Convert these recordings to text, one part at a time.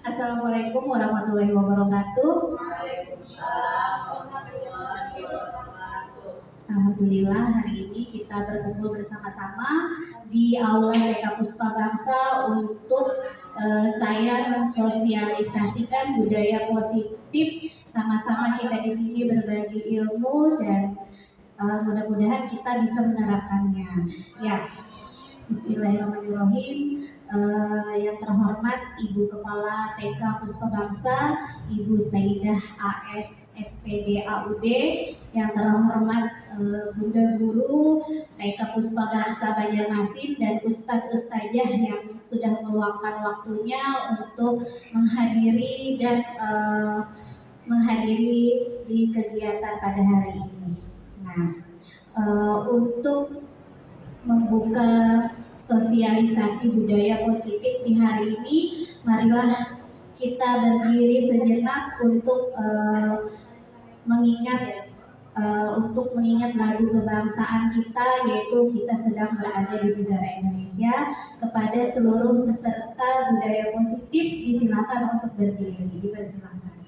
Assalamualaikum warahmatullahi wabarakatuh. Waalaikumsalam warahmatullahi wabarakatuh. Alhamdulillah hari ini kita berkumpul bersama-sama di Aula TK Puspa Bangsa untuk saya mensosialisasikan budaya positif. Sama-sama kita di sini berbagi ilmu dan mudah-mudahan kita bisa menerapkannya. Ya, Bismillahirrahmanirrahim. Yang terhormat Ibu Kepala TK Puspa Bangsa, Ibu Saidah AS SPD AUD, yang terhormat Bunda Guru TK Puspa Bangsa Banjarmasin dan Ustadz-Ustadzah yang sudah meluangkan waktunya untuk menghadiri dan menghadiri di kegiatan pada hari ini. Nah, untuk membuka sosialisasi budaya positif di hari ini, marilah kita berdiri sejenak untuk mengingat lagu kebangsaan kita, yaitu Kita Sedang Berada di Negara Indonesia. Kepada seluruh peserta budaya positif, disilakan untuk berdiri, dipersilakan.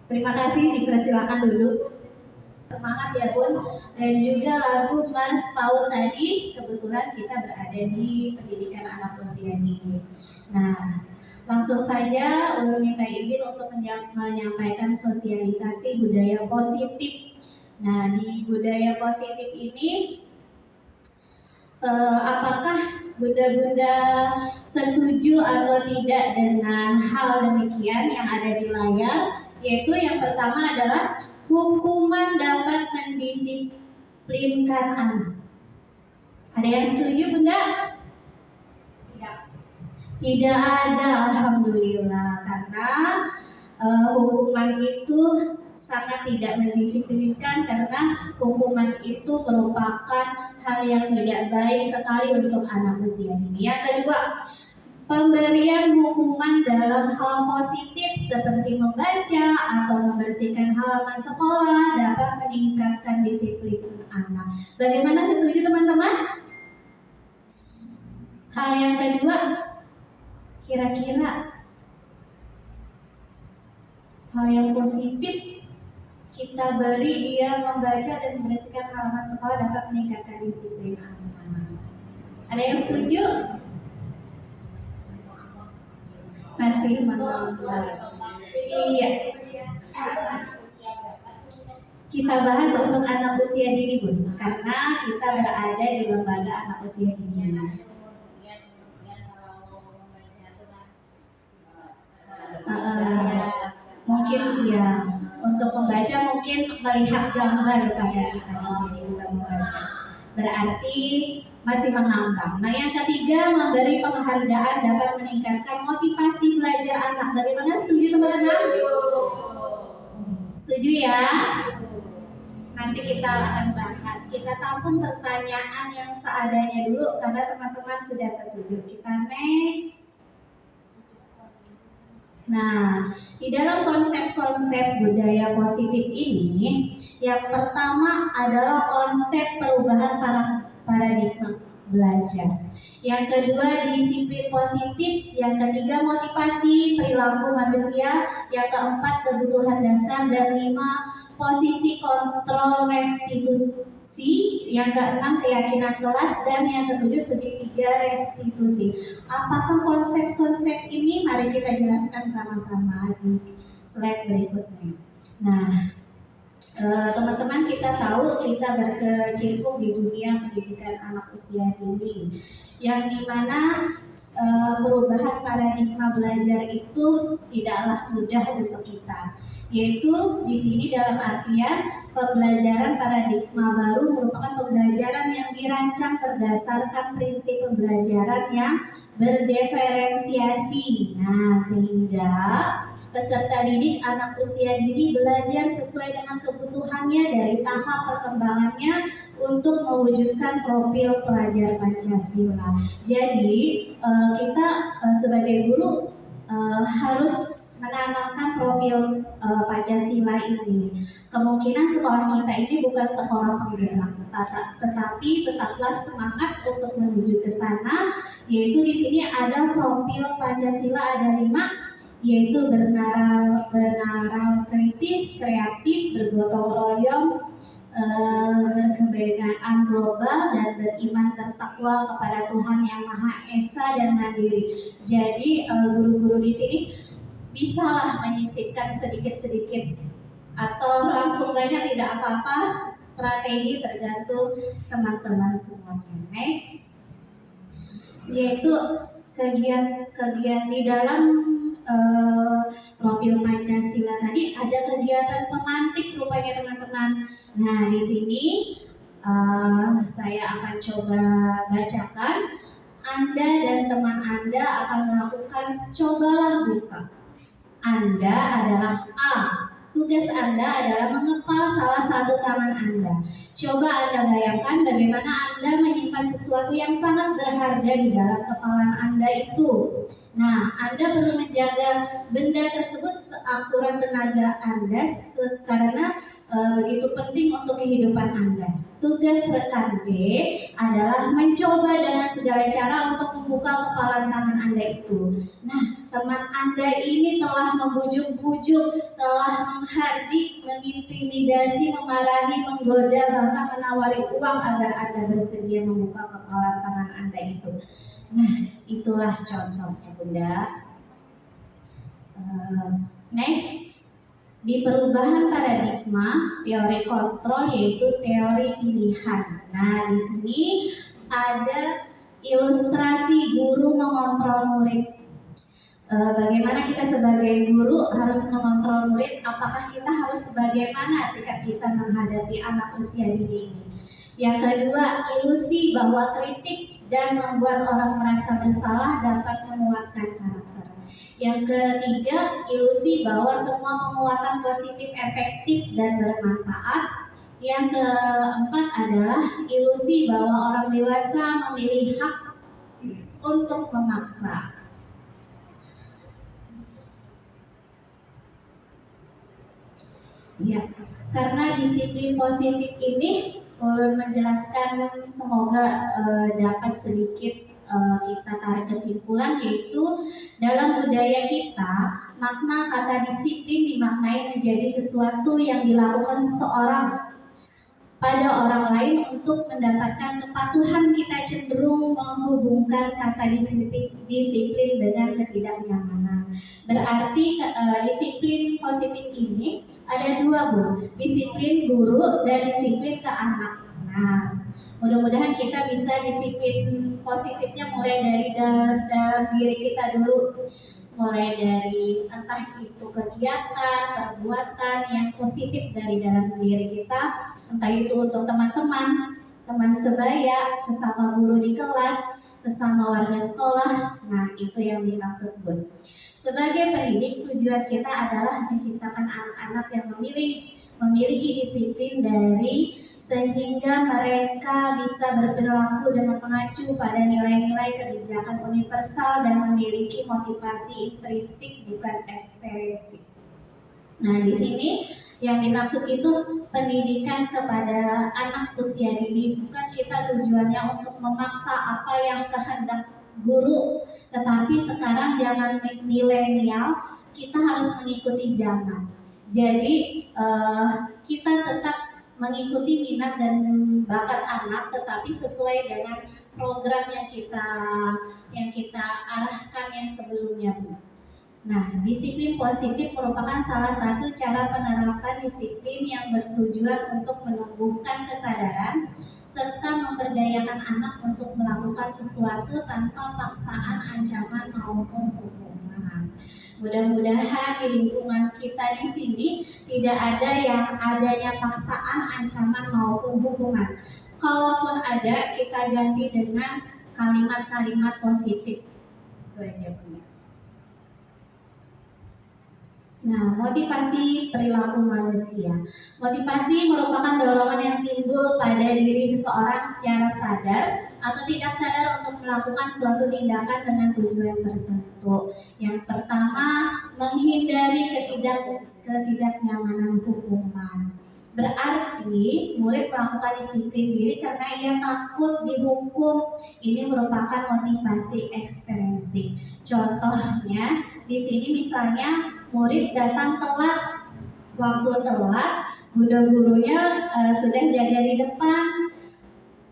Terima kasih, dipersilakan dulu. Semangat ya Bun. Dan juga lagu Mars PAUD tadi, kebetulan kita berada di pendidikan anak usia dini. Nah, langsung saja Ulun minta izin untuk menyampaikan sosialisasi budaya positif. Nah, di budaya positif ini, apakah bunda-bunda setuju atau tidak dengan hal demikian yang ada di layar? Yaitu yang pertama adalah hukuman dapat mendisiplinkan anak. Ada yang setuju Bunda? Tidak. Tidak ada, alhamdulillah, karena hukuman itu sangat tidak mendisiplinkan, karena hukuman itu merupakan hal yang tidak baik sekali untuk anak usia dini. Yang kedua, pemberian hukuman dalam hal positif seperti membaca atau membersihkan halaman sekolah dapat meningkatkan disiplin anak. Bagaimana, setuju teman-teman? Hal yang kedua, kira-kira hal yang positif kita beri dia membaca dan membersihkan halaman sekolah dapat meningkatkan disiplin anak. Ada yang setuju? Masih menolak. Iya. Kita bahas untuk anak usia dini Bun, karena kita berada di lembaga anak usia dini. Mungkin ya, untuk membaca mungkin melihat gambar pada kita di sini, bukan membaca. Berarti masih mengambang. Nah, yang ketiga, memberi penghargaan dapat meningkatkan motivasi belajar anak. Bagaimana, setuju teman-teman? Setuju ya? Nanti kita akan bahas. Kita tampung pertanyaan yang seadanya dulu karena teman-teman sudah setuju. Kita next. Nah, di dalam konsep-konsep budaya positif ini, yang pertama adalah konsep perubahan paradigma belajar. Yang kedua, disiplin positif. Yang ketiga, motivasi perilaku manusia. Yang keempat, kebutuhan dasar. Dan lima, posisi kontrol restitusi. Yang keenam, keyakinan kelas. Dan yang ketujuh, segitiga restitusi. Apakah konsep-konsep ini? Mari kita jelaskan sama-sama di slide berikutnya. Nah, teman-teman, kita tahu kita berkecimpung di dunia pendidikan anak usia dini, yang dimana perubahan paradigma belajar itu tidaklah mudah untuk kita. Yaitu di sini dalam artian pembelajaran paradigma baru merupakan pembelajaran yang dirancang berdasarkan prinsip pembelajaran yang berdiferensiasi. Nah, sehingga peserta didik anak usia dini belajar sesuai dengan kebutuhannya dari tahap perkembangannya untuk mewujudkan profil pelajar Pancasila. Jadi kita sebagai guru harus menanamkan profil Pancasila ini. Kemungkinan sekolah kita ini bukan sekolah penggerak, tetapi tetaplah semangat untuk menuju ke sana. Yaitu di sini ada profil Pancasila, ada 5, yaitu bernaral kritis, kreatif, bergotong royong, berkebenaan global, dan beriman bertakwa kepada Tuhan yang Maha Esa dan mandiri. Jadi guru-guru di sini bisalah menyisipkan sedikit-sedikit atau langsung banyak, tidak apa-apa, strategi tergantung teman-teman semuanya. Next, yaitu kegiatan di dalam profil Pancasila tadi ada kegiatan pemantik rupanya teman-teman. Nah, di sini saya akan coba bacakan. Anda dan teman Anda akan melakukan cobalah buka. Anda adalah A, Tugas Anda adalah mengepal salah satu tangan Anda. Coba Anda bayangkan bagaimana Anda menyimpan sesuatu yang sangat berharga di dalam kepalan Anda itu. Nah, Anda perlu menjaga benda tersebut seakurat tenaga Anda karena begitu penting untuk kehidupan Anda. Tugas rekan B adalah mencoba dengan segala cara untuk membuka kepalan tangan Anda itu. Nah, teman Anda ini telah membujuk-bujuk, telah menghardik, mengintimidasi, memarahi, menggoda, bahkan menawari uang agar Anda bersedia membuka kepalan tangan Anda itu. Nah, itulah contohnya, Bunda. Next. Di perubahan paradigma, teori kontrol yaitu teori pilihan. Nah, di sini ada ilustrasi guru mengontrol murid. Bagaimana kita sebagai guru harus mengontrol murid? Apakah kita harus bagaimana sikap kita menghadapi anak usia dini ini? Yang kedua, ilusi bahwa kritik dan membuat orang merasa bersalah dapat menguatkan karakter. Yang ketiga, ilusi bahwa semua penguatan positif efektif dan bermanfaat. Yang keempat adalah ilusi bahwa orang dewasa memilih hak untuk memaksa. Ya, karena disiplin positif ini menjelaskan semoga dapat sedikit kita tarik kesimpulan, yaitu dalam budaya kita makna kata disiplin dimaknai menjadi sesuatu yang dilakukan seseorang pada orang lain untuk mendapatkan kepatuhan. Kita cenderung menghubungkan kata disiplin dengan ketidaknyamanan. Berarti disiplin positif ini ada dua, Bu, disiplin guru dan disiplin ke anak. Nah, mudah-mudahan kita bisa disiplin positifnya mulai dari dalam diri kita dulu, mulai dari entah itu kegiatan, perbuatan yang positif dari dalam diri kita, entah itu untuk teman-teman, teman sebaya, sesama guru di kelas, sesama warga sekolah. Nah, itu yang dimaksud, Bun. Sebagai pendidik, tujuan kita adalah menciptakan anak-anak yang memiliki disiplin sehingga mereka bisa berperilaku dengan mengacu pada nilai-nilai kebijakan universal dan memiliki motivasi intrinsik bukan ekstrinsik. Nah, di sini yang dimaksud itu pendidikan kepada anak usia dini, bukan kita tujuannya untuk memaksa apa yang kehendak guru, tetapi sekarang zaman milenial kita harus mengikuti zaman. Jadi kita tetap mengikuti minat dan bakat anak, tetapi sesuai dengan program yang kita arahkan yang sebelumnya, Bu. Nah, disiplin positif merupakan salah satu cara penerapan disiplin yang bertujuan untuk menumbuhkan kesadaran serta memberdayakan anak untuk melakukan sesuatu tanpa paksaan, ancaman maupun hukuman. Mudah-mudahan di lingkungan kita di sini tidak ada yang adanya paksaan, ancaman maupun hukuman. Kalaupun ada, kita ganti dengan kalimat-kalimat positif. Itu aja, Bu. Nah, motivasi perilaku manusia. Motivasi merupakan dorongan yang timbul pada diri seseorang secara sadar atau tidak sadar untuk melakukan suatu tindakan dengan tujuan tertentu. Yang pertama, menghindari ketidaknyamanan hukuman. Berarti murid melakukan disiplin diri karena ia takut dihukum. Ini merupakan motivasi ekstrinsik. Contohnya di sini misalnya murid datang telat, waktu telat, bunda gurunya sudah jaga di depan.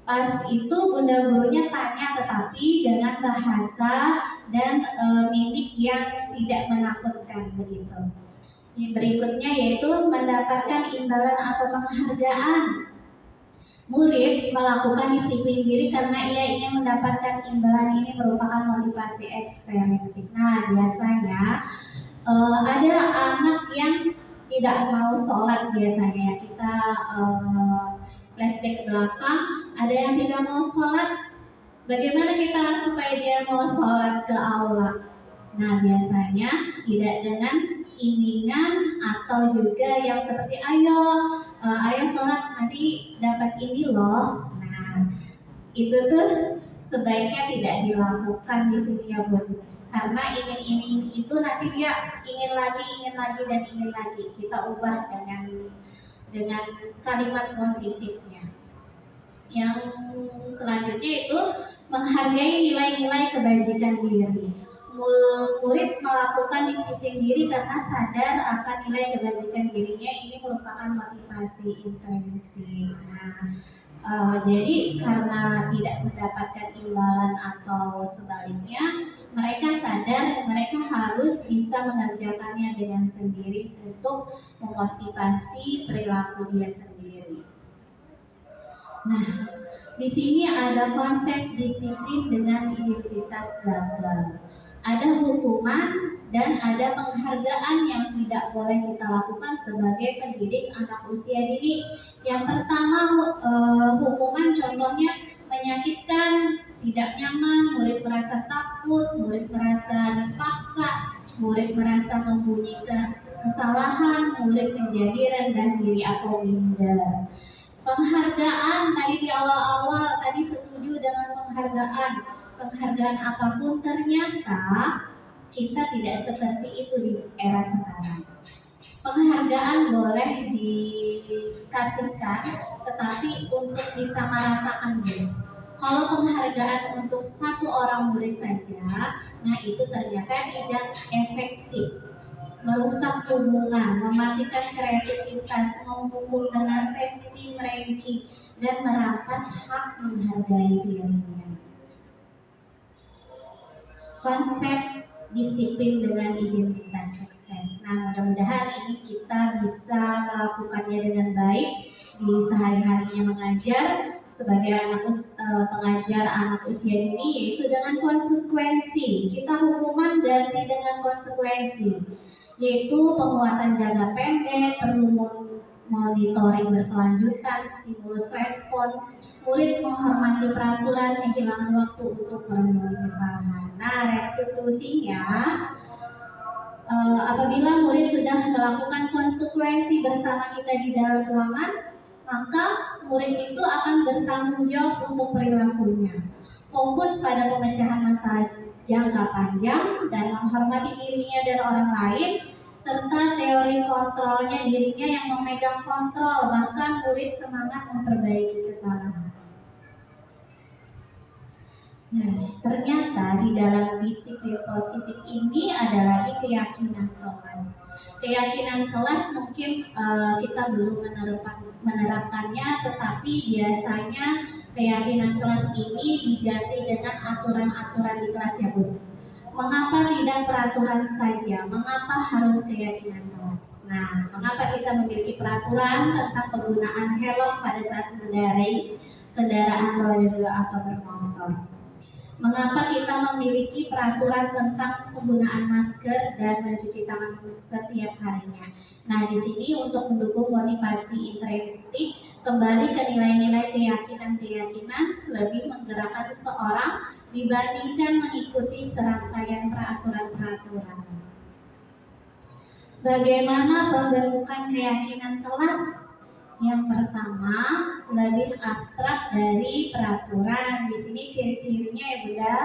Pas itu bunda gurunya tanya, tetapi dengan bahasa dan mimik yang tidak menakutkan begitu. Yang berikutnya yaitu mendapatkan imbalan atau penghargaan. Murid melakukan disiplin diri karena ia ingin mendapatkan imbalan. Ini merupakan motivasi ekstrinsik. Nah, biasanya ada anak yang tidak mau sholat biasanya. Kita flashback ke belakang, ada yang tidak mau sholat. Bagaimana kita supaya dia mau sholat ke aula? Nah, biasanya tidak dengan imingan atau juga yang seperti ayo sholat nanti dapat ini loh. Nah, itu tuh sebaiknya tidak dilakukan di sini ya Bun. Karena iming-iming itu nanti dia ingin lagi dan ingin lagi. Kita ubah dengan kalimat positifnya. Yang selanjutnya itu menghargai nilai-nilai kebajikan diri. Murid melakukan disiplin diri karena sadar akan nilai kebajikan dirinya. Ini merupakan motivasi intrinsik. Jadi karena tidak mendapatkan imbalan atau sebaliknya, mereka sadar mereka harus bisa mengerjakannya dengan sendiri untuk memotivasi perilaku dia sendiri. Nah, di sini ada konsep disiplin dengan identitas gagal. Ada hukuman dan ada penghargaan yang tidak boleh kita lakukan sebagai pendidik anak usia dini. Yang pertama, hukuman contohnya menyakitkan, tidak nyaman, murid merasa takut, murid merasa dipaksa, murid merasa membunyikan kesalahan, murid menjadi rendah diri atau minder. Penghargaan tadi di awal-awal tadi setuju dengan penghargaan apapun, ternyata kita tidak seperti itu di era sekarang. Penghargaan boleh dikasihkan, tetapi untuk disamaratakan dulu. Kalau penghargaan untuk satu orang murid saja, nah itu ternyata tidak efektif, merusak hubungan, mematikan kreativitas, memukul dengan sistem ranking, dan merampas hak menghargai dirinya. Konsep disiplin dengan identitas sukses. Nah, mudah-mudahan ini kita bisa melakukannya dengan baik di sehari-harinya mengajar sebagai pengajar anak usia dini, yaitu dengan konsekuensi. Kita hukuman ganti dengan konsekuensi, yaitu penguatan jangka pendek, perlu monitoring berkelanjutan, stimulus respon, murid menghormati peraturan, kehilangan waktu untuk merenungi kesalahan. Nah, restitusinya apabila murid sudah melakukan konsekuensi bersama kita di dalam ruangan, maka murid itu akan bertanggung jawab untuk perilakunya. Fokus pada pemecahan masalah jangka panjang dan menghormati dirinya dan orang lain, serta teori kontrolnya dirinya yang memegang kontrol, bahkan murid semangat memperbaiki kesalahan. Nah, ternyata di dalam disiplin positif ini ada lagi keyakinan kelas. Keyakinan kelas mungkin kita belum menerapkannya, tetapi biasanya keyakinan kelas ini diganti dengan aturan-aturan di kelas ya Bu. Mengapa tidak peraturan saja? Mengapa harus keyakinan kelas? Nah, mengapa kita memiliki peraturan tentang penggunaan helm pada saat mengendarai kendaraan roda 2 atau bermotor? Mengapa kita memiliki peraturan tentang penggunaan masker dan mencuci tangan setiap harinya? Nah, di sini untuk mendukung motivasi intrinsik, kembali ke nilai-nilai keyakinan-keyakinan, lebih menggerakkan seseorang dibandingkan mengikuti serangkaian peraturan-peraturan. Bagaimana pembentukan keyakinan kelas? Yang pertama, lebih abstrak dari peraturan. Di sini ciri-cirinya ya Bunda,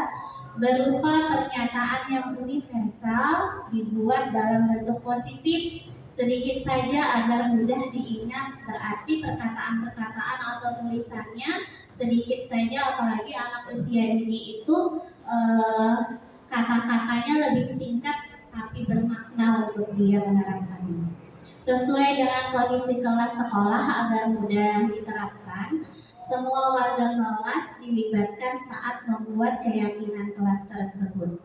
berupa pernyataan yang universal, dibuat dalam bentuk positif, sedikit saja agar mudah diingat. Berarti perkataan-perkataan atau tulisannya sedikit saja, apalagi anak usia dini itu kata-katanya lebih singkat tapi bermakna untuk dia menerapkannya. Sesuai dengan kondisi kelas sekolah agar mudah diterapkan, semua warga kelas dilibatkan saat membuat keyakinan kelas tersebut.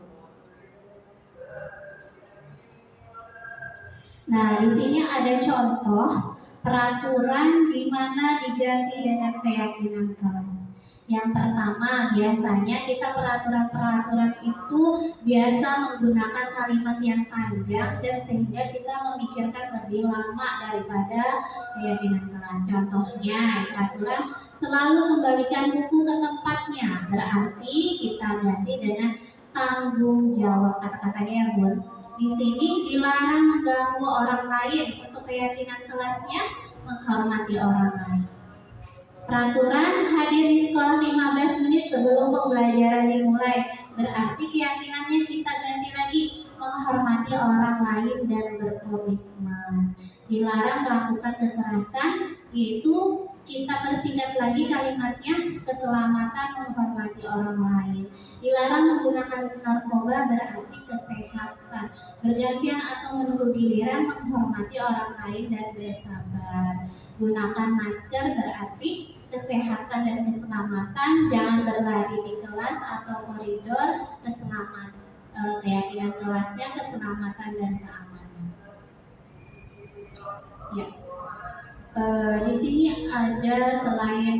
Nah, di sini ada contoh peraturan di mana diganti dengan keyakinan kelas. Yang pertama, biasanya kita peraturan-peraturan itu biasa menggunakan kalimat yang panjang dan sehingga kita memikirkan lebih lama daripada keyakinan kelas. Contohnya, peraturan selalu kembalikan buku ke tempatnya. Berarti kita ganti dengan tanggung jawab. Kata-katanya ya Bun, Di sini dilarang mengganggu orang lain. Untuk keyakinan kelasnya, menghormati orang lain. Peraturan hadir di sekolah 15 menit sebelum pembelajaran dimulai. Berarti keyakinannya kita ganti lagi, menghormati orang lain dan berkomitmen. Dilarang melakukan kekerasan, yaitu kita persingkat lagi kalimatnya, keselamatan menghormati orang lain. Dilarang menggunakan narkoba, berarti kesehatan. Bergantian atau menunggu giliran, menghormati orang lain dan bersabar. Gunakan masker, berarti kesehatan dan keselamatan. Jangan berlari di kelas atau koridor. Keselamatan, keyakinan kelasnya keselamatan dan keamanan. Ya, di sini ada selain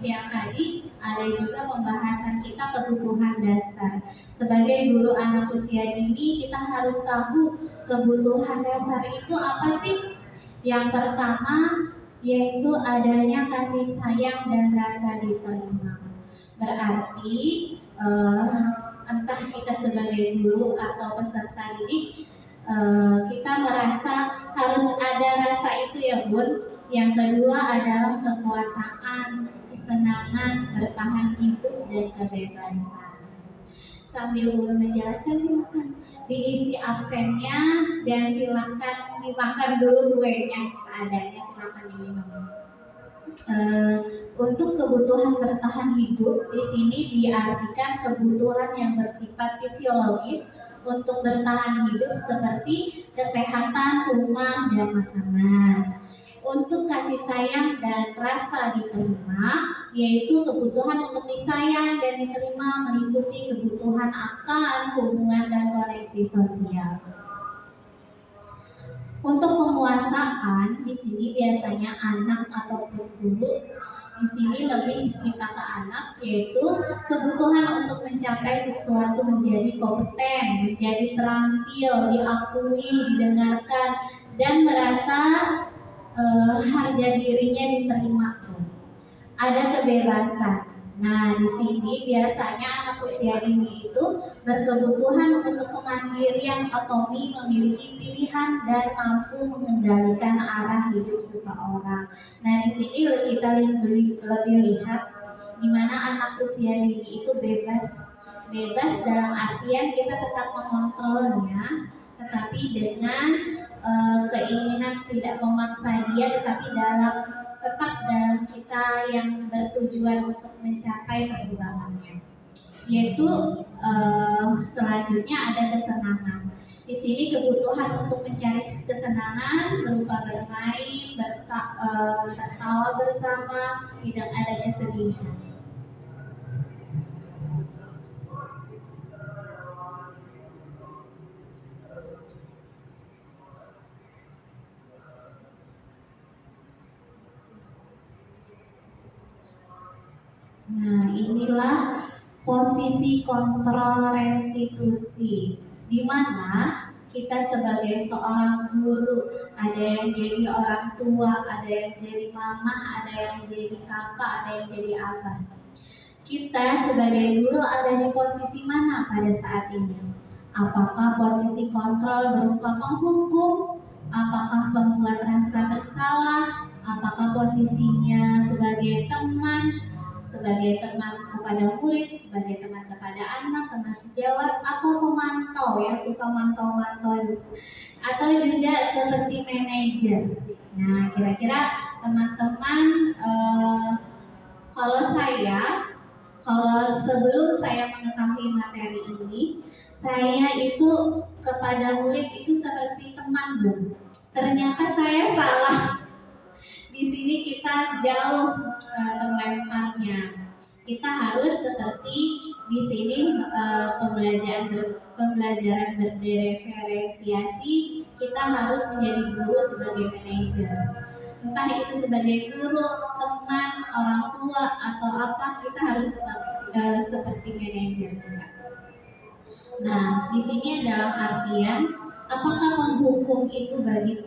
yang tadi, ada juga pembahasan kita kebutuhan dasar. Sebagai guru anak usia dini, kita harus tahu kebutuhan dasar itu apa sih. Yang pertama yaitu adanya kasih sayang dan rasa diterima. Berarti entah kita sebagai guru atau peserta didik, kita merasa harus ada rasa itu ya Bun. Yang kedua adalah kekuasaan, kesenangan, bertahan hidup dan kebebasan. Sambil Bun menjelaskan, silakan diisi absennya dan silakan dimakan dulu kuenya seadanya, silakan diminum. Untuk kebutuhan bertahan hidup di sini diartikan kebutuhan yang bersifat fisiologis untuk bertahan hidup seperti kesehatan, rumah, dan makanan. Untuk kasih sayang dan rasa diterima, yaitu kebutuhan untuk disayang dan diterima meliputi kebutuhan akan hubungan dan koneksi sosial. Untuk penguasaan di sini biasanya anak ataupun guru di sini lebih kita ke anak, yaitu kebutuhan untuk mencapai sesuatu menjadi kompeten, menjadi terampil, diakui, didengarkan, dan merasa harga dirinya diterima. Ada kebebasan. Nah, di sini biasanya anak usia dini itu berkebutuhan untuk kemandirian, otonomi, memiliki pilihan dan mampu mengendalikan arah hidup seseorang. Nah, di sini kita lebih lihat di mana anak usia dini itu bebas dalam artian kita tetap mengontrolnya, tetapi dengan keinginan tidak memaksa dia, tetapi tetap dalam kita yang bertujuan untuk mencapai perubahannya. Yaitu selanjutnya ada kesenangan. Di sini kebutuhan untuk mencari kesenangan berupa bermain, tertawa bersama, tidak ada kesedihan. Nah, inilah posisi kontrol restitusi, di mana kita sebagai seorang guru, ada yang jadi orang tua, ada yang jadi mama, ada yang jadi kakak, ada yang jadi abah. Kita sebagai guru ada di posisi mana pada saat ini? Apakah posisi kontrol berupa penghukum? Apakah membuat rasa bersalah? Apakah posisinya sebagai teman kepada murid, sebagai teman kepada anak, teman sejawat, atau pemantau yang suka mantau-mantau, atau juga seperti manajer. Nah, kira-kira teman-teman, kalau sebelum saya mengetahui materi ini, saya itu kepada murid itu seperti teman, Bu. Ternyata saya salah. Di sini kita jauh terlemparnya. Kita harus seperti di sini pembelajaran berdiferensiasi. Kita harus menjadi guru sebagai manajer. Entah itu sebagai guru, teman, orang tua atau apa, kita harus seperti manajer. Nah, di sini dalam artian apakah menghukum itu bagi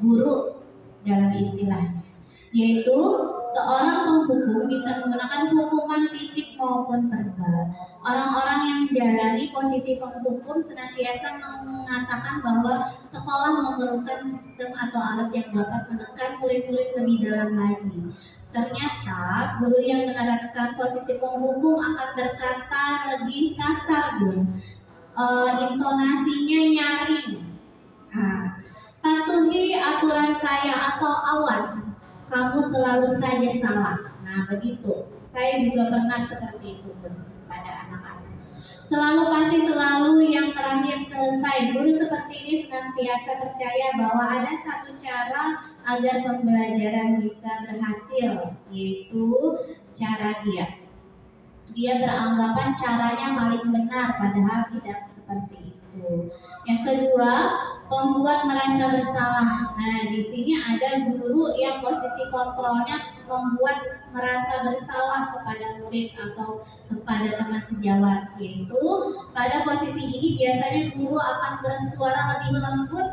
guru dalam istilahnya, yaitu Seorang penghukum bisa menggunakan hukuman fisik maupun verbal. Orang-orang yang menjalani posisi penghukum senantiasa mengatakan bahwa sekolah memerlukan sistem atau alat yang dapat menekan murid-murid lebih dalam lagi. Ternyata guru yang menerapkan posisi penghukum akan berkata lebih kasar, Bu. Intonasinya nyaring. Nah, patuhi aturan saya atau awas, kamu selalu saja salah. Nah, begitu. Saya juga pernah seperti itu, Bu, pada anak-anak. Selalu pasti selalu yang terakhir selesai. Guru seperti ini senantiasa percaya bahwa ada satu cara agar pembelajaran bisa berhasil, yaitu cara dia. Dia beranggapan caranya paling benar, padahal tidak seperti itu. Yang kedua, membuat merasa bersalah. Nah, di sini ada guru yang posisi kontrolnya membuat merasa bersalah kepada murid atau kepada teman sejawat, yaitu pada posisi ini biasanya guru akan bersuara lebih lembut,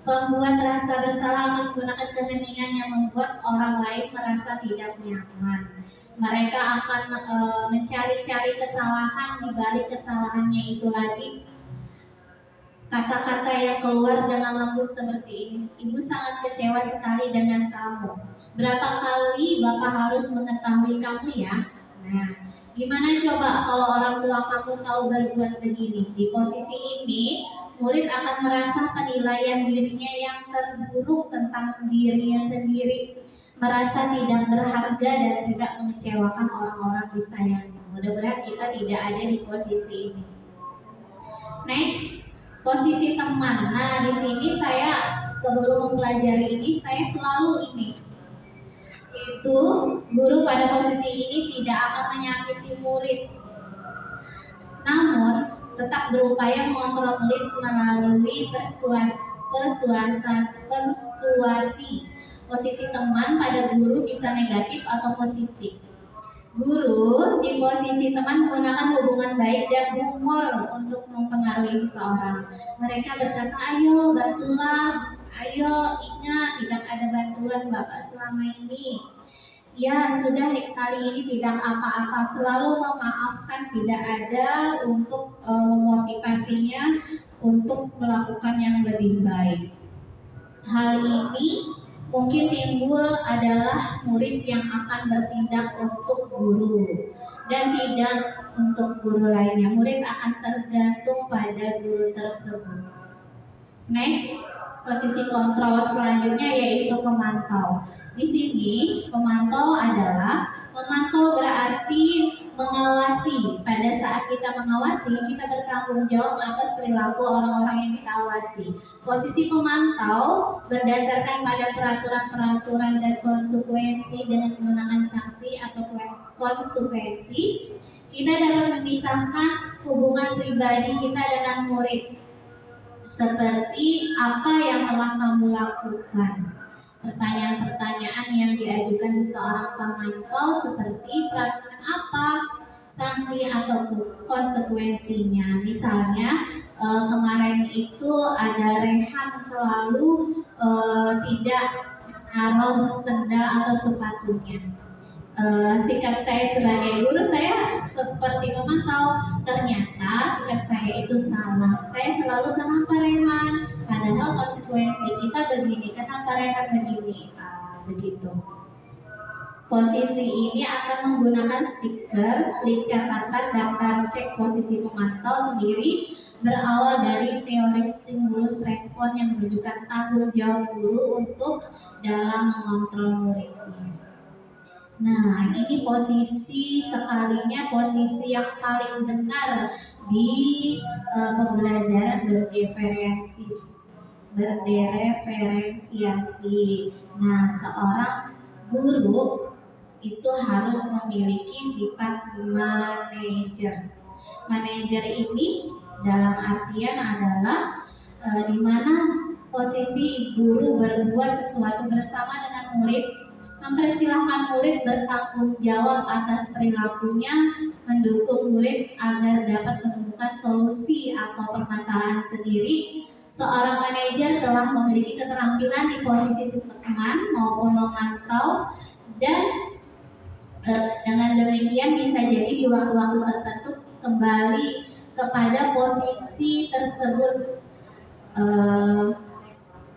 membuat rasa bersalah atau menggunakan keheningan yang membuat orang lain merasa tidak nyaman. Mereka akan mencari-cari kesalahan di balik kesalahannya itu lagi. Kata-kata yang keluar dengan lembut seperti ini, ibu sangat kecewa sekali dengan kamu. Berapa kali bapak harus mengetahui kamu ya? Nah, gimana coba kalau orang tua kamu tahu berbuat begini? Di posisi ini, murid akan merasa penilaian dirinya yang terburuk tentang dirinya sendiri, merasa tidak berharga dan tidak mengecewakan orang-orang disayang. Mudah-mudahan kita tidak ada di posisi ini. Next, posisi teman. Nah, di sini saya sebelum mempelajari ini saya selalu ini. Itu guru pada posisi ini tidak akan menyakiti murid. Namun, tetap berupaya mengontrol murid melalui persuasi. Posisi teman pada guru bisa negatif atau positif. Guru di posisi teman menggunakan hubungan baik dan humor untuk mempengaruhi seseorang. Mereka berkata, ayo bantulah, ayo ingat tidak ada bantuan Bapak selama ini. Ya sudah kali ini tidak apa-apa, selalu memaafkan, tidak ada untuk memotivasinya untuk melakukan yang lebih baik. Hal ini mungkin timbul adalah murid yang akan bertindak untuk guru dan tidak untuk guru lainnya. Murid akan tergantung pada guru tersebut. Next, posisi kontrol selanjutnya yaitu pemantau. Di sini pemantau berarti mengawasi. Pada saat kita mengawasi, kita bertanggung jawab atas perilaku orang-orang yang kita awasi. Posisi pemantau berdasarkan pada peraturan-peraturan dan konsekuensi dengan menggunakan sanksi atau konsekuensi. Kita dapat memisahkan hubungan pribadi kita dengan murid. Seperti apa yang telah kamu lakukan? Pertanyaan-pertanyaan yang diajukan seseorang pemantau seperti peraturan apa, sanksi atau konsekuensinya. Misalnya kemarin itu ada Rehan selalu tidak naruh sendal atau sepatunya. Sikap saya sebagai guru, saya seperti memantau, ternyata sikap saya itu salah. Saya selalu, kenapa Rehan? Padahal konsekuensi kita begini, kenapa Rehan begini? Begitu. Posisi ini akan menggunakan stiker, slip catatan, daftar cek posisi pemantau sendiri berawal dari teori stimulus respon yang menunjukkan tanggung jawab guru untuk dalam mengontrol muridnya. Nah, ini posisi sekalinya posisi yang paling benar di pembelajaran berdiferensiasi. Nah, seorang guru itu harus memiliki sifat manajer. Manajer ini dalam artian adalah di mana posisi guru berbuat sesuatu bersama dengan murid, mempersilahkan murid bertanggung jawab atas perilakunya, mendukung murid agar dapat menemukan solusi atau permasalahan sendiri. Seorang manajer telah memiliki keterampilan di posisi teman maupun memantau dan Dengan demikian bisa jadi di waktu-waktu tertentu kembali kepada posisi tersebut eh,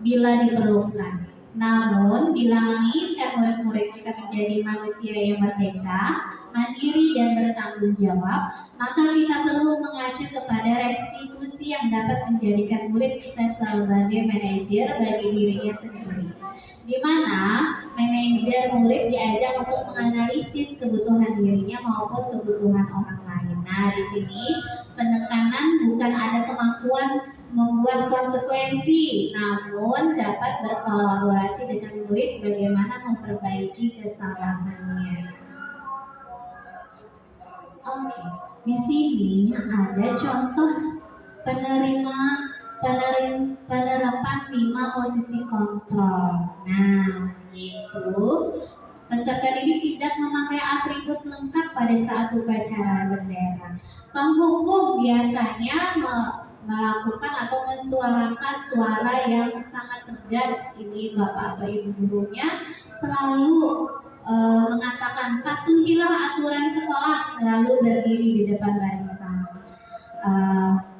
bila diperlukan. Namun, bila menginginkan murid-murid kita menjadi manusia yang merdeka, mandiri dan bertanggung jawab, maka kita perlu mengacu kepada restitusi yang dapat menjadikan murid kita sebagai manajer bagi dirinya sendiri. Di mana manajer murid diajak untuk menganalisis kebutuhan dirinya maupun kebutuhan orang lain. Nah, di sini penekanan bukan ada kemampuan membuat konsekuensi, namun dapat berkolaborasi dengan murid bagaimana memperbaiki kesalahannya. Oke, di sini ada contoh penerima penerapan 5 posisi kontrol. Nah, yaitu peserta didik tidak memakai atribut lengkap pada saat upacara bendera. Penghukum biasanya melakukan atau mensuarakan suara yang sangat tegas. Ini bapak atau ibu gurunya selalu mengatakan patuhilah aturan sekolah, lalu berdiri di depan barisan.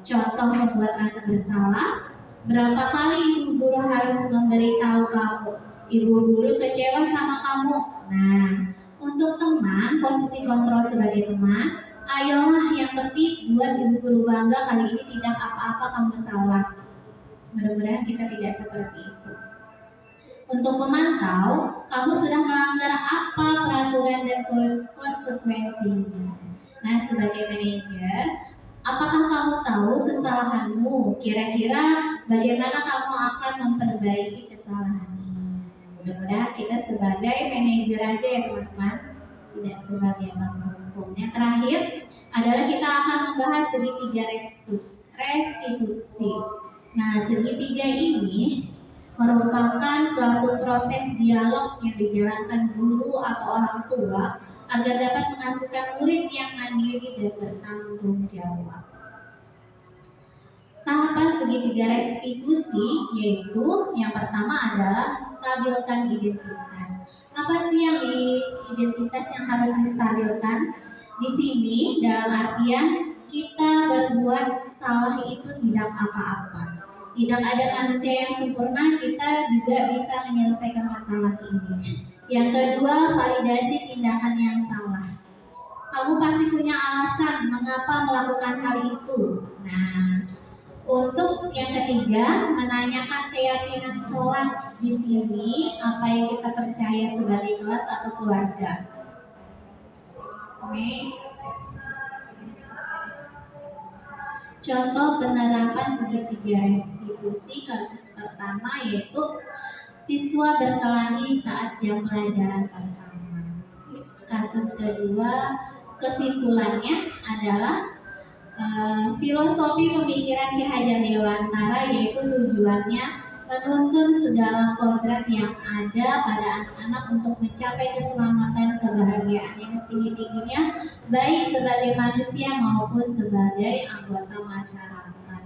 Contoh membuat rasa bersalah, berapa kali ibu guru harus memberitahu kamu, ibu guru kecewa sama kamu. Nah, untuk teman, posisi kontrol sebagai teman, ayolah yang tertib, buat ibu guru bangga, kali ini tidak apa-apa kamu salah. Mudah-mudahan kita tidak seperti itu. Untuk memantau, kamu sudah melanggar apa peraturan dan konsekuensinya. Nah, sebagai manajer, apakah kamu tahu kesalahanmu? Kira-kira bagaimana kamu akan memperbaiki kesalahan ini? Mudah-mudahan kita sebagai manajer aja ya teman-teman, tidak sebagai penghukum. Yang terakhir adalah kita akan membahas segitiga restitusi. Nah, segitiga ini merupakan suatu proses dialog yang dijalankan guru atau orang tua agar dapat menghasilkan murid yang mandiri dan bertanggung jawab. Tahapan segitiga restitusi yaitu yang pertama adalah stabilkan identitas. Apa sih yang identitas yang harus distabilkan? Di sini dalam artian kita berbuat salah itu tidak apa-apa. Tidak ada manusia yang sempurna, kita juga bisa menyelesaikan masalah ini. Yang kedua, validasi tindakan yang salah. Kamu pasti punya alasan mengapa melakukan hal itu. Nah, untuk yang ketiga, menanyakan keyakinan kelas di sini, apa yang kita percaya sebagai kelas atau keluarga. Next. Contoh penerapan segitiga restitusi kasus pertama yaitu siswa berkelahi saat jam pelajaran pertama. Kasus kedua, kesimpulannya adalah filosofi pemikiran Ki Hajar Dewantara, yaitu tujuannya menuntun segala kodrat yang ada pada anak-anak untuk mencapai keselamatan kebahagiaan yang setinggi-tingginya, baik sebagai manusia maupun sebagai anggota masyarakat.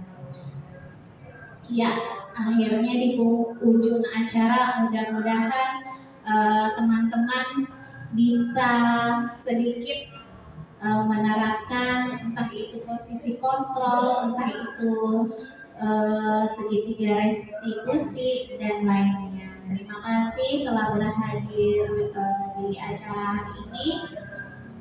Ya, akhirnya di ujung acara mudah-mudahan teman-teman bisa sedikit menerapkan entah itu posisi kontrol, entah itu segitiga restitusi dan lainnya. Terima kasih telah berhadir di acara hari ini.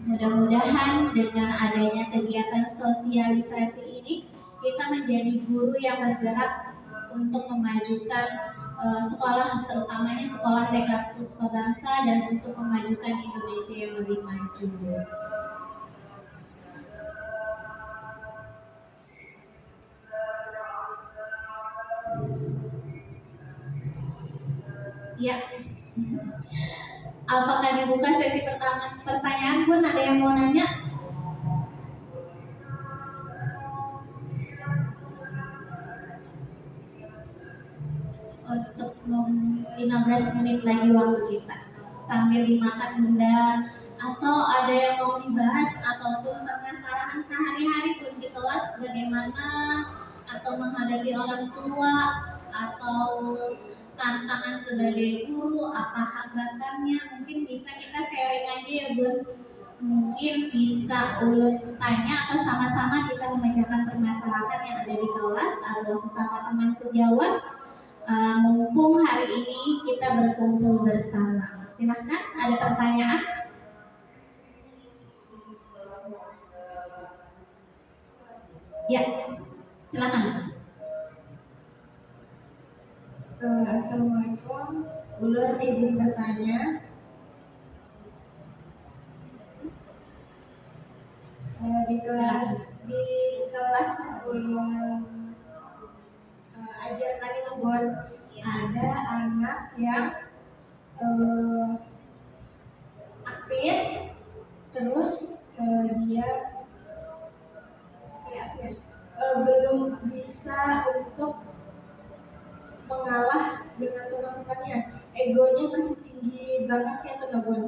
Mudah-mudahan dengan adanya kegiatan sosialisasi ini kita menjadi guru yang bergerak untuk memajukan sekolah, terutamanya sekolah TK Puspa Bangsa, dan untuk memajukan Indonesia yang lebih maju. Ya, apakah dibuka sesi pertanyaan pun ada yang mau nanya? Untuk 15 menit lagi waktu kita sambil dimakan benda, atau ada yang mau dibahas ataupun permasalahan sehari-hari pun di kelas bagaimana, atau menghadapi orang tua, atau tantangan sebagai guru, apa hambatannya, mungkin bisa kita sharing aja ya Bun. Mungkin bisa ulun tanya atau sama-sama kita memecahkan permasalahan yang ada di kelas atau sesama teman sejawat. Mumpung hari ini kita berkumpul bersama. Silahkan, ada pertanyaan? Ya, silakan. Assalamualaikum. Ulun izin bertanya. Di kelas yang ulun ajarkan itu Bon, ada anak yang aktif, terus dia kayak apa ya, belum bisa untuk mengalah dengan teman-temannya. Egonya masih tinggi banget kayak tuh Bon.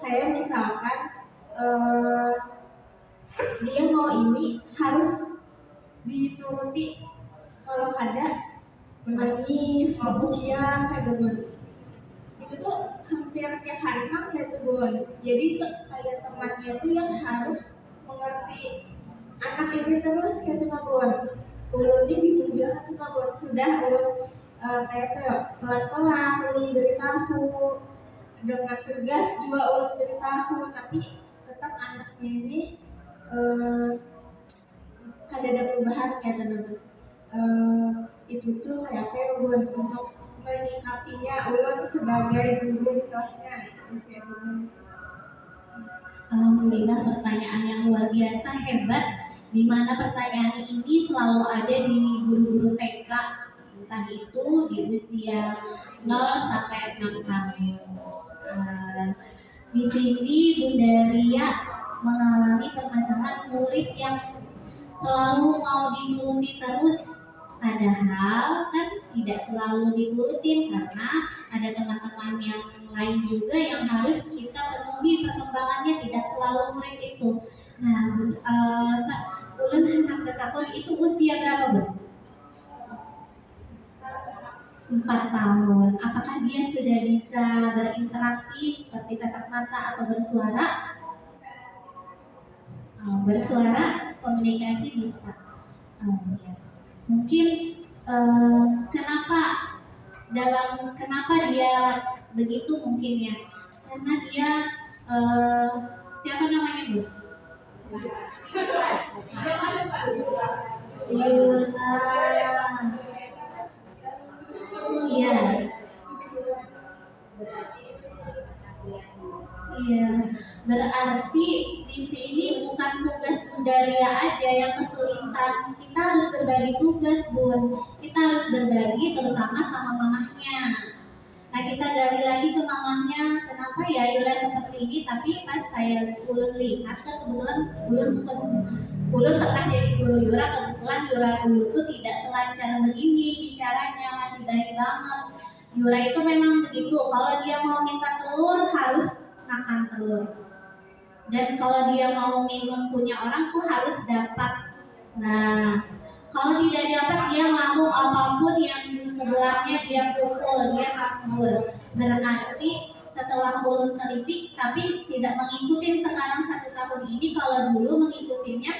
Kayak misalkan dia mau ini harus dituruti, kalau ada menangis, kemudian kayak Bon. Itu tuh hampir tiap hari mah kayak tuh Bon. Jadi kayak temannya tuh yang harus mengerti anak ini terus kayak tuh Bon. Ulun ini bingung juga tuh Bon. Sudah ulun kayak pelan-pelan ulun beritahu, dengan tegas juga ulun beritahu, tapi tetap anaknya ini kada ada perubahan kayak teman. Itu tuh kayak apa Bon, untuk menyikapinya ulun sebagai guru di kelasnya itu sih Bon. Alhamdulillah, pertanyaan yang luar biasa hebat, di mana pertanyaan ini selalu ada di guru-guru TK, entah itu di usia 0 sampai 6 tahun. Di sini Bunda Ria mengalami permasalahan murid yang selalu mau dituruti terus, padahal kan tidak selalu diturutin karena ada teman-teman yang lain juga yang harus kita penuhi perkembangannya, tidak selalu murid itu. Nah, ulun hendak bertakun itu usia berapa Bun? 4 tahun. Apakah dia sudah bisa berinteraksi seperti tatap mata atau bersuara? Bersuara, komunikasi bisa. Ya. Mungkin kenapa dia begitu mungkin ya? Karena dia siapa namanya Bu? Yura. Iya. Iya, berarti di sini bukan tugas Bunda Ria aja yang kesulitan. Kita harus berbagi tugas, Bun. Kita harus berbagi terutama sama mamahnya. Nah, kita gali lagi ke mamahnya, kenapa ya Yura seperti ini? Tapi pas saya ulun lihat, kebetulan ulun pernah jadi guru Yura. Kebetulan Yura dulu tuh tidak selancar begini bicaranya, masih baik banget. Yura itu memang begitu. Kalau dia mau minta telur harus makan telur, dan kalau dia mau minum punya orang tuh harus dapat. Nah, kalau tidak dapat dia ngamuk, apapun yang di sebelahnya dia pukul, dia kabur. Berarti setelah ulun teliti tapi tidak mengikuti sekarang 1 tahun ini. Kalau dulu mengikutinya,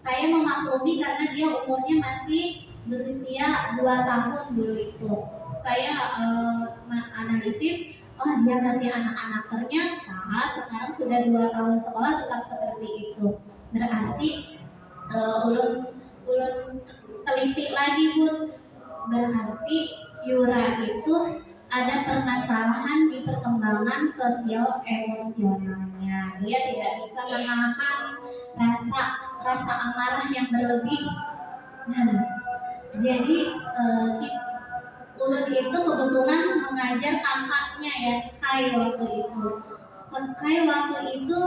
saya memaklumi karena dia umurnya masih berusia 2 tahun dulu itu. Saya analisis, oh dia masih anak-anak, ternyata sekarang sudah 2 tahun sekolah tetap seperti itu. Berarti ulun teliti lagi Bun, berarti Yura itu ada permasalahan di perkembangan sosial emosionalnya. Dia tidak bisa menahan rasa amarah yang berlebih. Nah, jadi ulun itu kebetulan mengajar kakaknya ya, Sky waktu itu. Sky waktu itu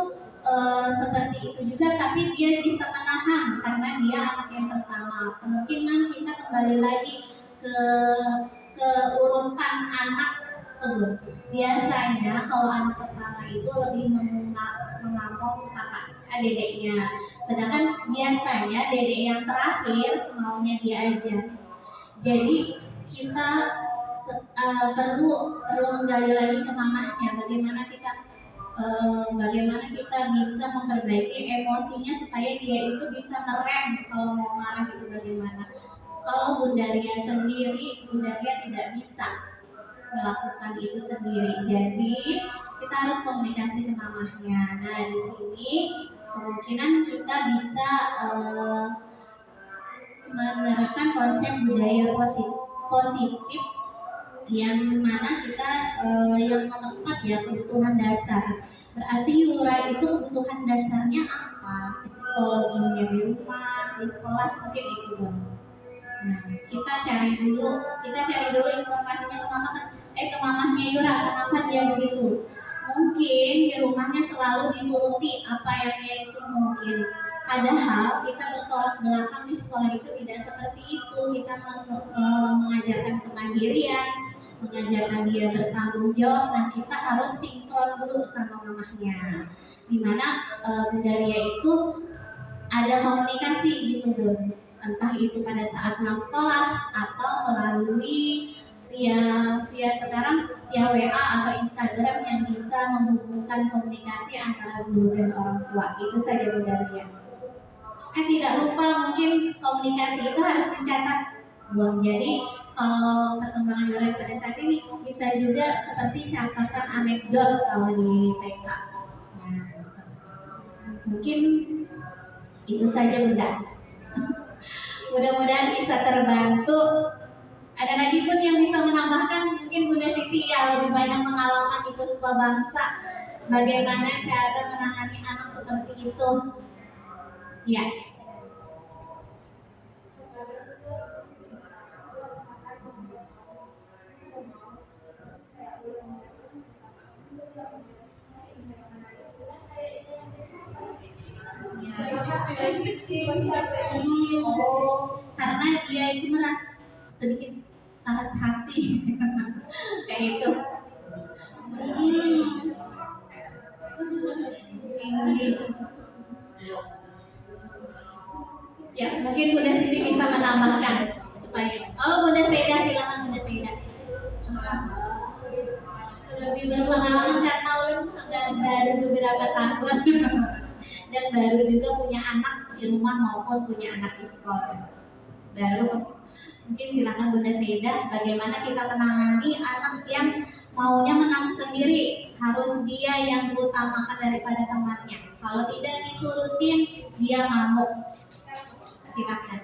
seperti itu juga, tapi dia bisa menahan karena dia anak yang pertama. Kemungkinan kita kembali lagi ke urutan anak tersebut. Biasanya kalau anak pertama itu lebih mengamuk kakak dedeknya, sedangkan biasanya dedek yang terakhir semaunya dia aja. Jadi kita perlu menggali lagi ke mamahnya, bagaimana kita bisa memperbaiki emosinya supaya dia itu bisa ngerem kalau mau marah itu bagaimana. Kalau Bunda Ria sendiri, Bunda Ria tidak bisa melakukan itu sendiri. Jadi kita harus komunikasi ke mamahnya. Nah di sini kemungkinan kita bisa menerapkan konsep budaya positif yang mana kita yang nomor 4 ya, kebutuhan dasar. Berarti Yura itu kebutuhan dasarnya apa? Psikologinya di rumah, di sekolah mungkin itu Bang. Nah, kita cari dulu informasinya ke mamahnya Yura, kenapa dia begitu. Mungkin di rumahnya selalu dituruti apa yang dia itu mungkin. Padahal kita bertolak belakang di sekolah itu tidak seperti itu. Kita mengajarkan kemandirian, mengajarkan dia bertanggung jawab. Nah, kita harus sinkron dulu sama mamahnya. Dimana Bunda Ria itu ada komunikasi gitu Bun. Entah itu pada saat pulang sekolah atau melalui via sekarang via WA atau Instagram yang bisa menghubungkan komunikasi antara guru dan orang tua. Itu saja Bunda Ria. Tidak lupa mungkin komunikasi itu harus dicatat Bun. Jadi kalau perkembangan Yura pada saat ini bisa juga seperti catatan anekdot kalau di TK. Nah, mungkin itu saja Bunda. Mudah-mudahan bisa terbantu. Ada lagi pun yang bisa menambahkan, mungkin Bunda Siti ya lebih banyak pengalaman di Puspa Bangsa. Bagaimana cara menangani anak seperti itu? Ya. Karena dia itu merasa sedikit panas hati kayak itu. Ya mungkin Bunda Siti bisa menambahkan supaya Bunda Saidah, silakan Bunda Saidah. Lebih berpengalaman karena baru beberapa tahun dan baru juga punya anak di rumah maupun punya anak di sekolah. Baru mungkin silakan Bunda Saidah, bagaimana kita menangani anak yang maunya menang sendiri, harus dia yang diutamakan daripada temannya. Kalau tidak diturutin dia ngamuk. Silakan.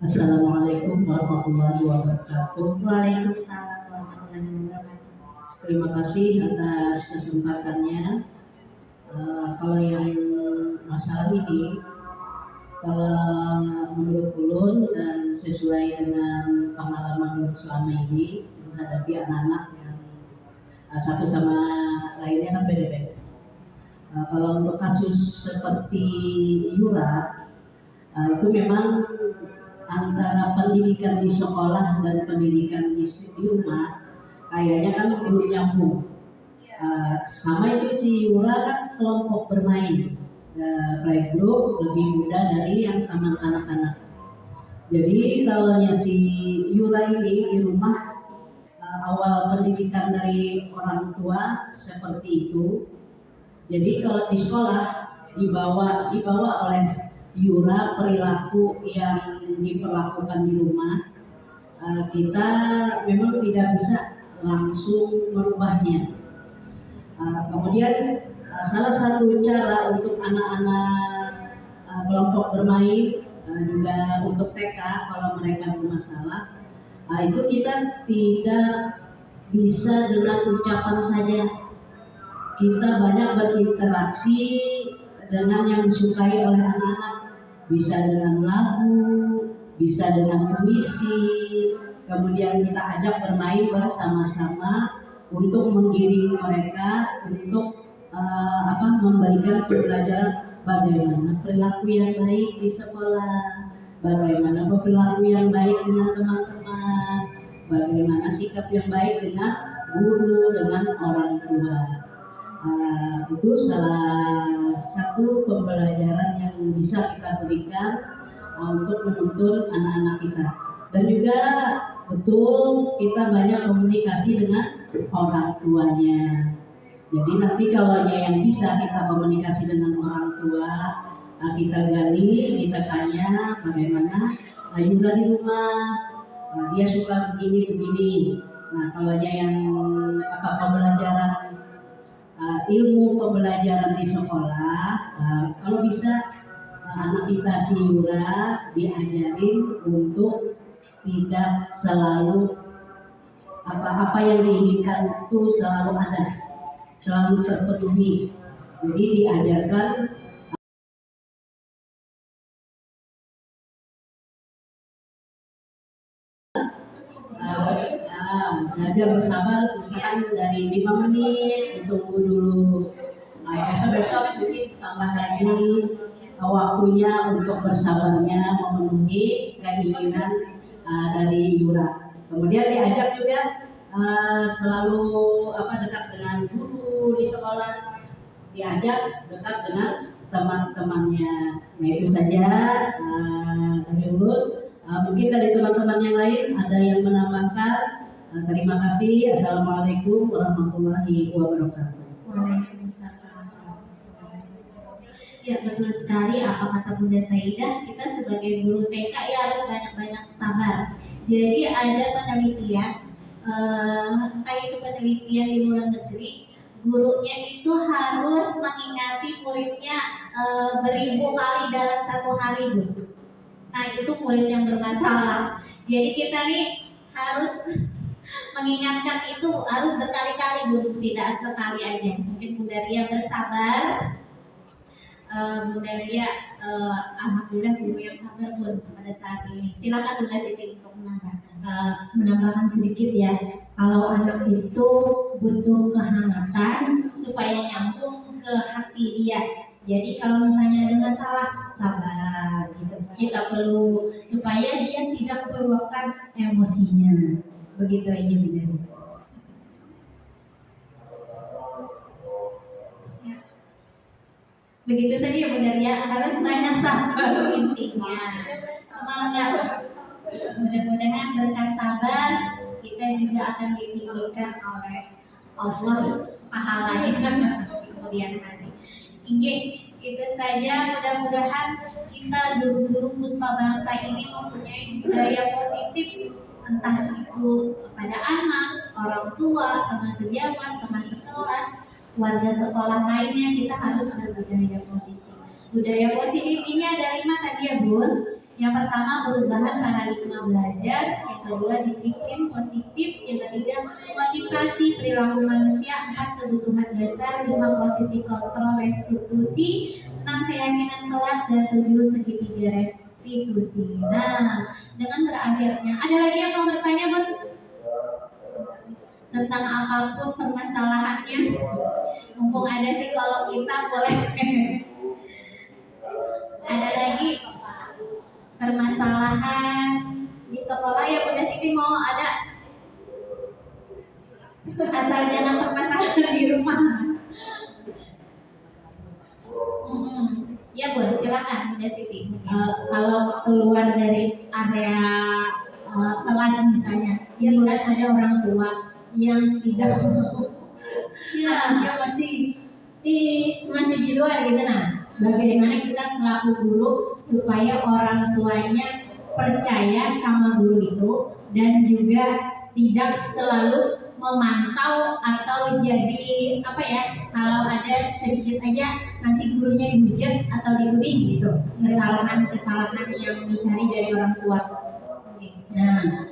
Assalamualaikum warahmatullahi wabarakatuh. Waalaikumsalam warahmatullahi wabarakatuh. Terima kasih atas kesempatannya. Kalau yang masalah ini, kalau menurut Ulun dan sesuai dengan pengalaman Ulun selama ini menghadapi anak-anak yang satu sama lainnya kan beda-beda. Kalau untuk kasus seperti Yura, itu memang antara pendidikan di sekolah dan pendidikan di rumah kayaknya kan belum nyambung. Sama itu si Yura kan kelompok bermain, playgroup lebih muda dari yang taman anak-anak. Jadi kalau si Yura ini di rumah awal pendidikan dari orang tua seperti itu. Jadi kalau di sekolah dibawa oleh Yura perilaku yang diperlakukan di rumah, kita memang tidak bisa langsung merubahnya. Kemudian salah satu cara untuk anak-anak kelompok bermain juga untuk TK kalau mereka bermasalah, itu kita tidak bisa dengan ucapan saja. Kita banyak berinteraksi dengan yang disukai oleh anak-anak, bisa dengan lagu, bisa dengan puisi, kemudian kita ajak bermain bersama-sama untuk menggiring mereka untuk memberikan pembelajaran bagaimana perilaku yang baik di sekolah, bagaimana perilaku yang baik dengan teman-teman, bagaimana sikap yang baik dengan guru, dengan orang tua. Itu salah satu pembelajaran yang bisa kita berikan untuk menuntun anak-anak kita. Dan juga betul kita banyak komunikasi dengan orang tuanya. Jadi nanti kalau yang bisa kita komunikasi dengan orang tua, kita gali, kita tanya bagaimana Yura di rumah, dia suka begini. Nah kalau yang pembelajaran ilmu pembelajaran di sekolah, kalau bisa anak kita si Yura diajarin untuk tidak selalu apa yang diinginkan itu selalu ada, selalu terpenuhi. Jadi diajarkan belajar bersabar, misalkan dari 5 menit ditunggu dulu. Besok mungkin tambah lagi waktunya untuk bersabarnya memenuhi keinginan dari Yura. Kemudian diajak juga selalu dekat dengan guru di sekolah, diajak dekat dengan teman-temannya. Nah itu saja dari Yura. Mungkin dari teman-teman yang lain ada yang menambahkan. Terima kasih. Assalamualaikum warahmatullahi wabarakatuh. Waalaikumsalam. Ya betul sekali apa kata Bunda Saidah, kita sebagai guru TK ya harus banyak-banyak sabar. Jadi ada penelitian, entah itu penelitian di luar negeri, gurunya itu harus mengingati muridnya beribu kali dalam satu hari, Bu. Nah itu murid yang bermasalah. Jadi kita nih harus mengingatkan itu harus berkali-kali, Bu, tidak sekali aja. Mungkin Bunda Ria bersabar. Bunda Ria alhamdulillah guru yang sabar, Bun, pada saat ini. Silakan Bunda Siti untuk menambahkan sedikit ya. Kalau anak itu butuh kehangatan supaya nyambung ke hati dia. Jadi kalau misalnya ada masalah, sabar gitu. Kita perlu supaya dia tidak meluapkan emosinya. Begitu aja Bunda. Ya. Begitu saja ya Bunda ya, harus banyak sabar intinya. Semangat. Mudah-mudahan berkat sabar kita juga akan ditinggikan oleh Allah pahalanya di kemudian hari. Oke, itu saja. Mudah-mudahan kita guru-guru Puspa Bangsa ini mempunyai budaya positif, entah itu kepada anak, orang tua, teman sejawat, teman sekelas, warga sekolah lainnya. Kita harus berbudaya positif. Budaya positif ini ada 5 tadi ya Bun. Yang pertama perubahan paradigma belajar, yang kedua disiplin positif, yang ketiga motivasi perilaku manusia, 4 kebutuhan dasar, 5 posisi kontrol restitusi, 6 keyakinan kelas, dan 7 segitiga restitusi. Nah, dengan berakhirnya, ada lagi yang mau bertanya Bun? Tentang apapun permasalahannya, mumpung ada psikolog kita boleh. Ada lagi permasalahan di sekolah ya Bunda Siti mau ada, asal jangan permasalahan di rumah. Ya Bun, silakan Bunda Siti. Kalau keluar dari area kelas misalnya, ini kan ada orang tua yang tidak ya yang masih di luar gitu. Nah, bagaimana kita selaku guru supaya orang tuanya percaya sama guru itu dan juga tidak selalu memantau atau jadi kalau ada sedikit aja nanti gurunya dihujat atau dituding gitu, kesalahan yang dicari dari orang tua. Nah,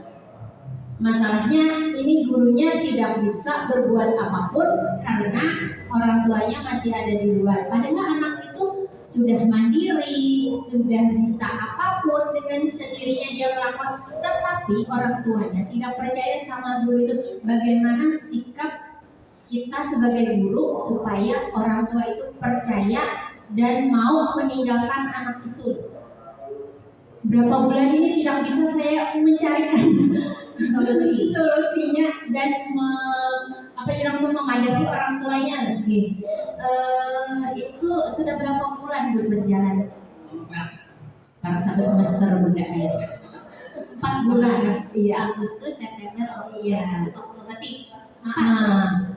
masalahnya ini gurunya tidak bisa berbuat apapun karena orang tuanya masih ada di luar. Padahal anak itu sudah mandiri, sudah bisa apapun dengan sendirinya dia melakukan, tetapi orang tuanya tidak percaya sama guru itu. Bagaimana sikap kita sebagai guru supaya orang tua itu percaya dan mau meninggalkan anak itu? Berapa bulan ini tidak bisa saya mencarikan solusinya dan memadati orang tuanya. Itu sudah berapa bulan berjalan? Para 1 semester Bunda ya. 4 bulan. Iya. Agustus, September, Iya. Oktober, Ah,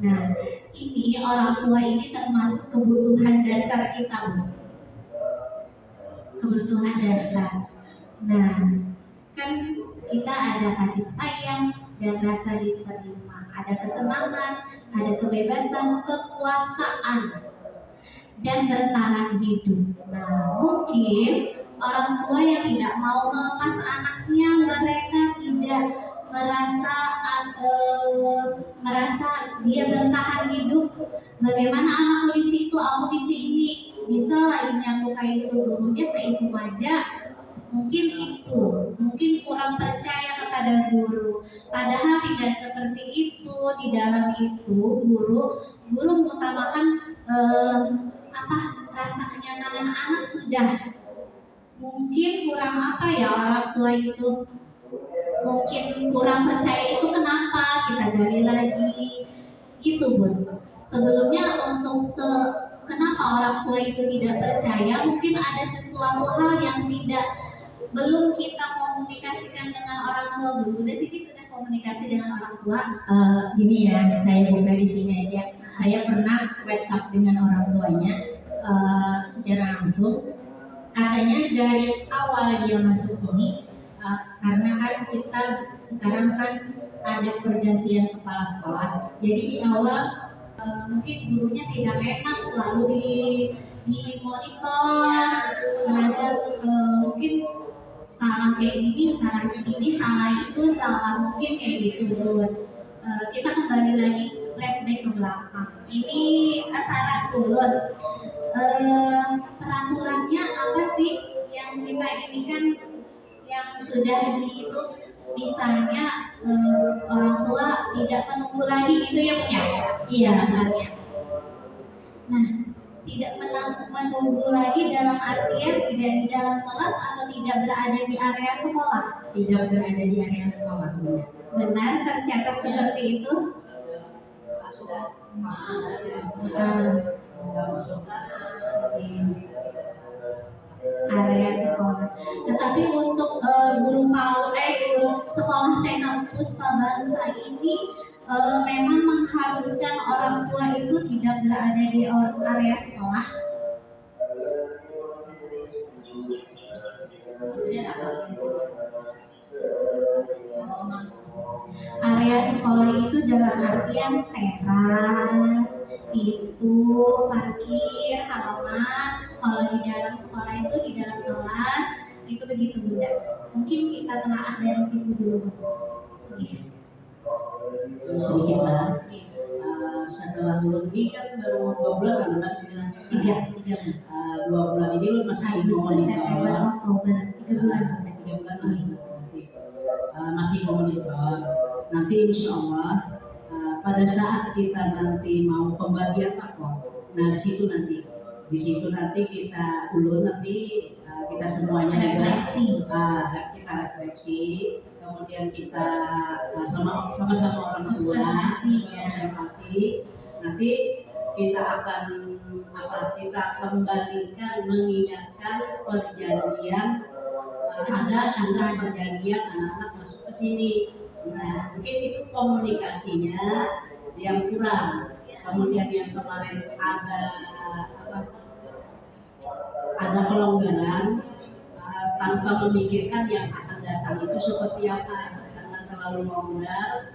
Nah, ini orang tua ini termasuk kebutuhan dasar kita, Bu. Kebutuhan dasar. Nah, kan kita ada kasih sayang dan rasa diterima, ada kesenangan, ada kebebasan, kekuasaan, dan bertahan hidup. Nah, mungkin orang tua yang tidak mau melepas anaknya, mereka tidak merasa dia bertahan hidup. Bagaimana anakku di situ, aku di sini, bisa lah ini aku kayak itu, gurunya seibu aja. Mungkin itu, mungkin kurang percaya kepada guru. Padahal tidak seperti itu. Di dalam itu guru mengutamakan rasa kenyamanan anak sudah. Mungkin kurang apa ya orang tua itu, mungkin kurang percaya itu kenapa, kita gali lagi gitu, Bun. Sebelumnya untuk kenapa orang tua itu tidak percaya, mungkin ada sesuatu hal yang belum kita komunikasikan dengan orang tua. Bunda Siti sudah komunikasi dengan orang tua. Gini ya, saya juga di sini aja. Saya pernah WhatsApp dengan orang tuanya secara langsung. Katanya dari awal dia masuk ini, karena kan kita sekarang kan ada pergantian kepala sekolah. Jadi di awal Mungkin gurunya tidak enak, selalu di monitor, merasa mungkin salah kayak gini, salah ini, salah itu, salah mungkin kayak gitu, Bun. Kita kembali lagi flashback ke belakang. Ini saran dulu. Peraturannya apa sih yang kita ini kan yang sudah itu, misalnya orang tua tidak menunggu lagi gitu ya, Bu ya? iya, Sebenarnya. Nah, tidak menunggu lagi dalam artian tidak di dalam kelas atau tidak berada di area sekolah. tidak berada di area sekolah. Bunda. Benar, tercatat seperti itu. Area sekolah. Tetapi untuk guru sekolah TK Puspa Bangsa ini memang mengharuskan orang tua itu tidak berada di area sekolah. Area sekolah itu dalam artian teras, itu parkir, halaman. Kalau di dalam sekolah itu di dalam kelas itu begitu, Bunda. Mungkin kita telah dari situ dulu. Iya. Sedikit lah. Setelah bulan ini kan baru 2 bulan kan, bulan sekarang. 2 bulan ini lu masih Agustus, September, monitor. Oktober, 3 bulan. 3 bulan nanti. Masih monitor. Nanti insya Allah pada saat kita nanti mau pembagian rapor, nah di situ nanti kita ulur, nanti kita semuanya Refleksi. kita refleksi, kemudian kita sama-sama orang tua observasi. Nanti kita akan kita kembalikan, mengingatkan perjanjian, ada perjanjian anak-anak masuk ke sini. Nah, mungkin itu komunikasinya yang kurang. Kemudian yang kemarin ada pelonggaran tanpa memikirkan yang akan datang itu seperti apa, karena terlalu longgar.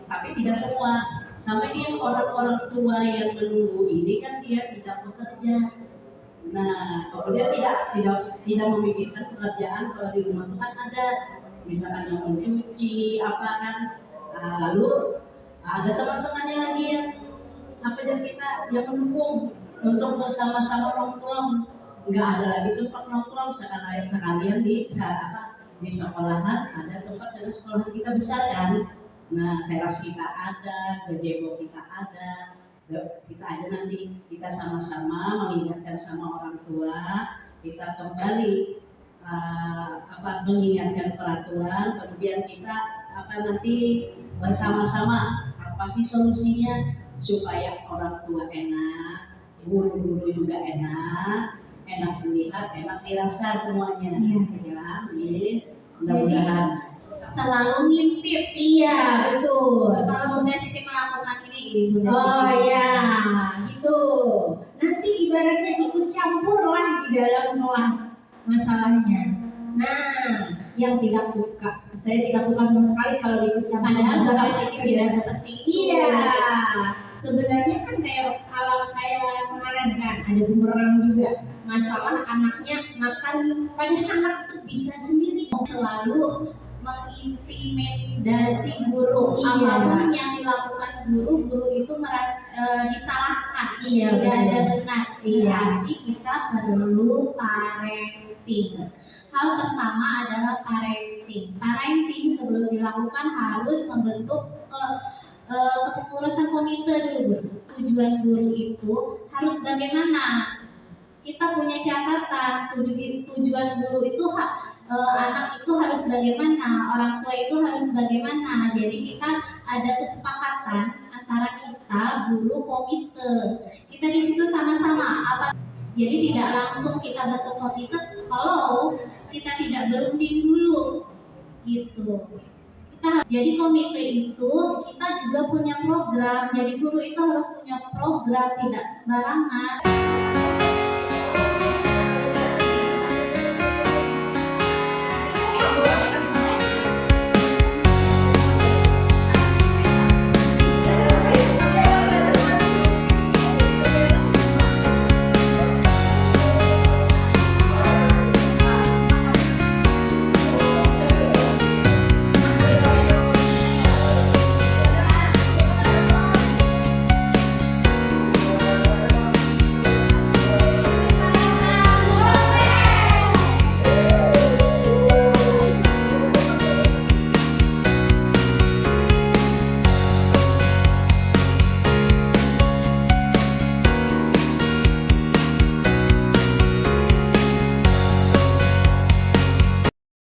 Tapi tidak semua. Sampai dia orang-orang tua yang menunggu ini kan dia tidak bekerja. Nah, kemudian tidak memikirkan pekerjaan kalau di rumah itu kan ada, misalkan yang mencuci apa kan. Lalu ada teman-temannya lagi yang kita yang mendukung untuk bersama-sama nongkrong. Nggak ada lagi tempat nongkrong, sekalian di sekolahan ada tempat dari sekolahan kita besar kan. Nah, teras kita ada, gazebo kita ada. Kita aja nanti kita sama-sama mengingatkan sama orang tua, kita kembali mengingatkan peraturan, kemudian kita nanti bersama-sama apa sih solusinya supaya orang tua enak, guru-guru juga enak dilihat, enak dirasa semuanya. Iya. Ya, ini Mudah-mudahan. Selalu ngintip, iya betul. Kalau Bunda Siti melakukan ini, Bunda Oh Siti. ya, gitu. Nanti ibaratnya ikut campur lah di dalam kelas masalahnya. Nah, yang tidak suka, saya tidak suka sama sekali kalau ikut campur. Padahal masalah. Bunda Siti tidak seperti itu. Iya, sebenarnya kan kayak kemarin kan ada bumerang juga. Masalah anaknya makan, padahal anak itu bisa sendiri. Selalu mengintimidasi guru. Iya. Apapun yang dilakukan guru itu disalahkan. Iya, Tidak benar. ada benar. Iya. Berarti kita perlu parenting. Hal pertama adalah parenting. Parenting sebelum dilakukan harus membentuk kepengurusan komite dulu. Tujuan guru itu harus bagaimana? Kita punya catatan tujuan guru itu anak itu harus bagaimana, orang tua itu harus bagaimana. Jadi kita ada kesepakatan antara kita guru komite. Kita di situ sama-sama apa. Jadi tidak langsung kita bentuk komite kalau kita tidak berunding dulu gitu. Jadi komite itu kita juga punya program. Jadi guru itu harus punya program, tidak sembarangan.